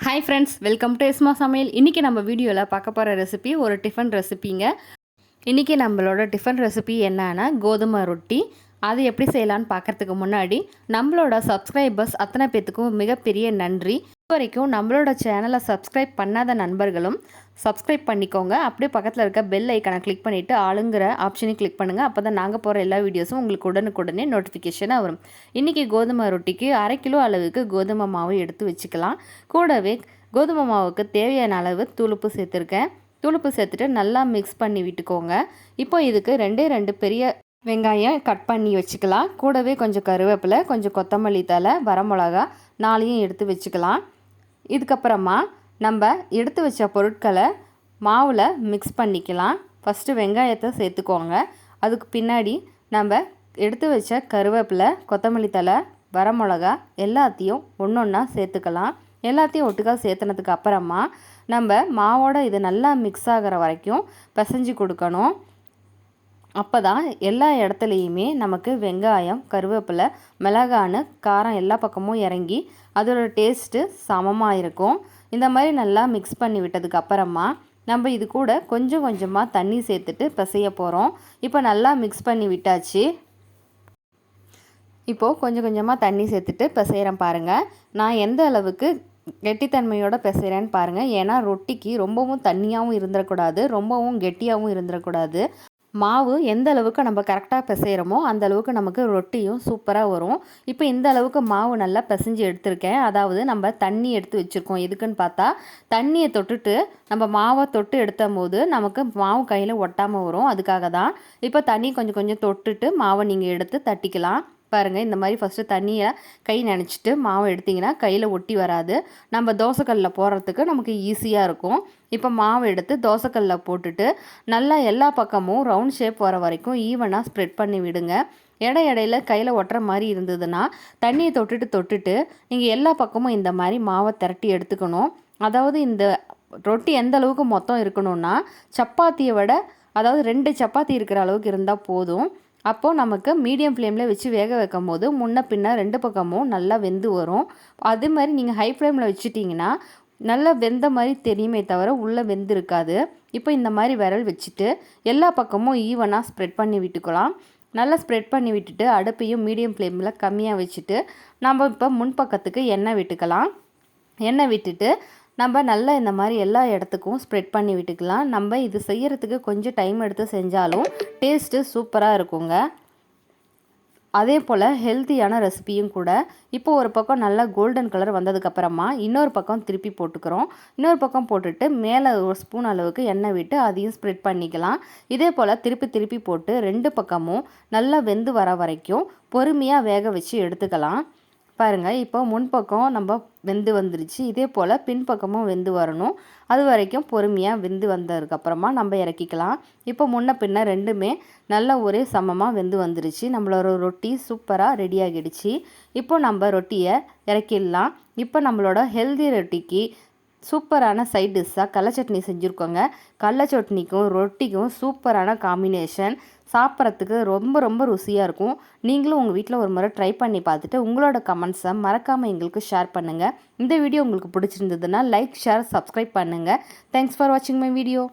Hi friends, welcome to எஸ்மா சமையல். இன்றைக்கி நம்ம வீடியோவில் பார்க்க போகிற ரெசிபி ஒரு டிஃபன் ரெசிபிங்க. இன்றைக்கி நம்மளோட டிஃபன் ரெசிபி என்னன்னா கோதுமை ரொட்டி. அது எப்படி செய்யலான்னு பார்க்குறதுக்கு முன்னாடி நம்மளோட சப்ஸ்கிரைபர்ஸ் அத்தனை பேத்துக்கும் மிகப்பெரிய நன்றி. இது வரைக்கும் நம்மளோட சேனலை சப்ஸ்கிரைப் பண்ணாத நண்பர்களும் சப்ஸ்கிரைப் பண்ணிக்கோங்க. அப்படியே பக்கத்தில் இருக்க பெல் ஐக்கனை கிளிக் பண்ணிவிட்டு ஆளுங்கிற ஆப்ஷனையும் கிளிக் பண்ணுங்கள். அப்போ தான் நாங்கள் போகிற எல்லா வீடியோஸும் உங்களுக்கு உடனுக்குடனே நோட்டிஃபிகேஷனாக வரும். இன்றைக்கி கோதுமை ரொட்டிக்கு 1/2 கிலோ அளவுக்கு கோதுமை மாவு எடுத்து வச்சுக்கலாம். கூடவே கோதுமை மாவுக்கு தேவையான அளவு தூளுப்பு சேர்த்துருக்கேன். தூளுப்பு சேர்த்துட்டு நல்லா மிக்ஸ் பண்ணி விட்டுக்கோங்க. இப்போ இதுக்கு 2 பெரிய வெங்காயம் கட் பண்ணி வச்சுக்கலாம். கூடவே கொஞ்சம் கருவேப்பிலை, கொஞ்சம் கொத்தமல்லி தழை, வரமிளகா 4 எடுத்து வச்சுக்கலாம். இதுக்கப்புறமா நம்ம எடுத்து வச்ச பொருட்களை மாவில் மிக்ஸ் பண்ணிக்கலாம். ஃபஸ்ட்டு வெங்காயத்தை சேர்த்துக்கோங்க. அதுக்கு பின்னாடி நம்ம எடுத்து வச்ச கருவேப்பிலை, கொத்தமல்லி தழை, வரமிளகா எல்லாத்தையும் ஒன்றா சேர்த்துக்கலாம். எல்லாத்தையும் ஒட்டுக்கா சேர்த்துனதுக்கு அப்புறமா நம்ம மாவோட இது நல்லா மிக்ஸ் ஆகிற வரைக்கும் பிசைஞ்சு கொடுக்கணும். அப்போ தான் எல்லா இடத்துலையுமே நமக்கு வெங்காயம், கருவேப்பிலை, மிளகான்னு காரம் எல்லா பக்கமும் இறங்கி அதோட டேஸ்ட்டு சமமாக இருக்கும். இந்த மாதிரி நல்லா மிக்ஸ் பண்ணி விட்டதுக்கு அப்புறமா நம்ம இது கூட கொஞ்சம் கொஞ்சமாக தண்ணி சேர்த்துட்டு பிசைய போகிறோம். இப்போ நல்லா மிக்ஸ் பண்ணி விட்டாச்சு. இப்போது கொஞ்சம் கொஞ்சமாக தண்ணி சேர்த்துட்டு பிசைகிறேன் பாருங்கள். நான் எந்த அளவுக்கு கெட்டித்தன்மையோடு பிசைகிறேன்னு பாருங்கள். ஏன்னா ரொட்டிக்கு ரொம்பவும் தண்ணியாகவும் இருந்துடக்கூடாது, ரொம்பவும் கெட்டியாகவும் இருந்துடக்கூடாது. மாவு எந்த அளவுக்கு நம்ம கரெக்டாக பிசைகிறோமோ அந்த அளவுக்கு நமக்கு ரொட்டியும் சூப்பராக வரும். இப்போ இந்த அளவுக்கு மாவு நல்லா பிசைஞ்சு எடுத்திருக்கேன். அதாவது நம்ம தண்ணி எடுத்து வச்சுருக்கோம். எதுக்குன்னு பார்த்தா தண்ணியை தொட்டுட்டு நம்ம மாவை தொட்டு எடுத்தும் போது நமக்கு மாவு கையில் ஒட்டாமல் வரும். அதுக்காக தான். இப்போ தண்ணி கொஞ்சம் கொஞ்சம் தொட்டுட்டு மாவை நீங்கள் எடுத்து தட்டிக்கலாம். பாருங்கள், இந்த மாதிரி ஃபஸ்ட்டு தண்ணியை கை நனைச்சிட்டு மாவை எடுத்திங்கன்னா கையில் ஒட்டி வராது. நம்ம தோசைக்கல்லில் போடுறதுக்கு நமக்கு ஈஸியாக இருக்கும். இப்போ மாவு எடுத்து தோசைக்கல்லில் போட்டுட்டு நல்லா எல்லா பக்கமும் ரவுண்ட் ஷேப் வர வரைக்கும் ஈவனாக ஸ்ப்ரெட் பண்ணி விடுங்க. இடையில கையில் ஒட்டுற மாதிரி இருந்ததுன்னா தண்ணியை தொட்டுட்டு நீங்கள் எல்லா பக்கமும் இந்த மாதிரி மாவை திரட்டி எடுத்துக்கணும். அதாவது இந்த ரொட்டி எந்த அளவுக்கு மொத்தம் இருக்கணும்னா சப்பாத்தியை விட, அதாவது 2 சப்பாத்தி இருக்கிற அளவுக்கு இருந்தால் போதும். அப்போது நமக்கு மீடியம் ஃப்ளேமில் வச்சு வேக வைக்கும் போது முன்ன பின்ன 2 பக்கமும் நல்லா வெந்து வரும். அது மாதிரி நீங்கள் ஹை ஃப்ளேமில் வச்சுட்டிங்கன்னா நல்லா வெந்த மாதிரி தெரியுமே தவிர உள்ளே வெந்து இருக்காது. இப்போ இந்த மாதிரி விரல் வச்சுட்டு எல்லா பக்கமும் ஈவனாக ஸ்ப்ரெட் பண்ணி விட்டுக்கலாம். நல்லா ஸ்ப்ரெட் பண்ணி விட்டுட்டு அடுப்பையும் மீடியம் ஃப்ளேமில் கம்மியாக வச்சுட்டு நம்ம இப்போ முன்பக்கத்துக்கு எண்ணெய் விட்டுக்கலாம். எண்ணெய் விட்டுட்டு நம்ம நல்லா இந்த மாதிரி எல்லா இடத்துக்கும் ஸ்ப்ரெட் பண்ணி விட்டுக்கலாம். நம்ம இது செய்கிறதுக்கு கொஞ்சம் டைம் எடுத்து செஞ்சாலும் டேஸ்ட்டு சூப்பராக இருக்குங்க. அதே போல் ஹெல்த்தியான ரெசிபியும் கூட. இப்போ ஒரு பக்கம் நல்லா கோல்டன் கலர் வந்ததுக்கப்புறமா இன்னொரு பக்கம் திருப்பி போட்டுக்கிறோம். இன்னொரு பக்கம் போட்டுட்டு மேலே ஒரு ஸ்பூன் அளவுக்கு எண்ணெய் விட்டு அதையும் ஸ்ப்ரெட் பண்ணிக்கலாம். இதே போல் திருப்பி போட்டு 2 பக்கமும் நல்லா வெந்து வர வரைக்கும் பொறுமையாக வேக வச்சு எடுத்துக்கலாம். பாருங்கள், இப்போ முன்பக்கம் நம்ம வெந்து வந்துருச்சு. இதே போல் பின்பக்கமும் வெந்து வரணும். அது வரைக்கும் பொறுமையாக வெந்து வந்ததுக்கப்புறமா நம்ம இறக்கிக்கலாம். இப்போ முன்ன பின்ன 2மே நல்லா ஒரே சமமாக வெந்து வந்துருச்சு. நம்மளோட ரொட்டி சூப்பராக ரெடி ஆகிடுச்சு. இப்போ நம்ம ரொட்டியை இறக்கிடலாம். இப்போ நம்மளோட ஹெல்தி ரொட்டிக்கு சூப்பரான சைட் டிஷ்ஷாக கடலை சட்னி செஞ்சுருக்கோங்க. கடலை சட்னிக்கும் ரொட்டிக்கும் சூப்பரான காம்பினேஷன். சாப்பிட்றதுக்கு ரொம்ப ருசியாக இருக்கும். நீங்களும் உங்கள் வீட்டில் ஒரு முறை ட்ரை பண்ணி பார்த்துட்டு உங்களோட கமெண்ட்ஸை மறக்காமல் எங்களுக்கு ஷேர் பண்ணுங்கள். இந்த வீடியோ உங்களுக்கு பிடிச்சிருந்ததுன்னா லைக், ஷேர், சப்ஸ்கிரைப் பண்ணுங்கள். தேங்க்ஸ் ஃபார் வாட்சிங் மை வீடியோ.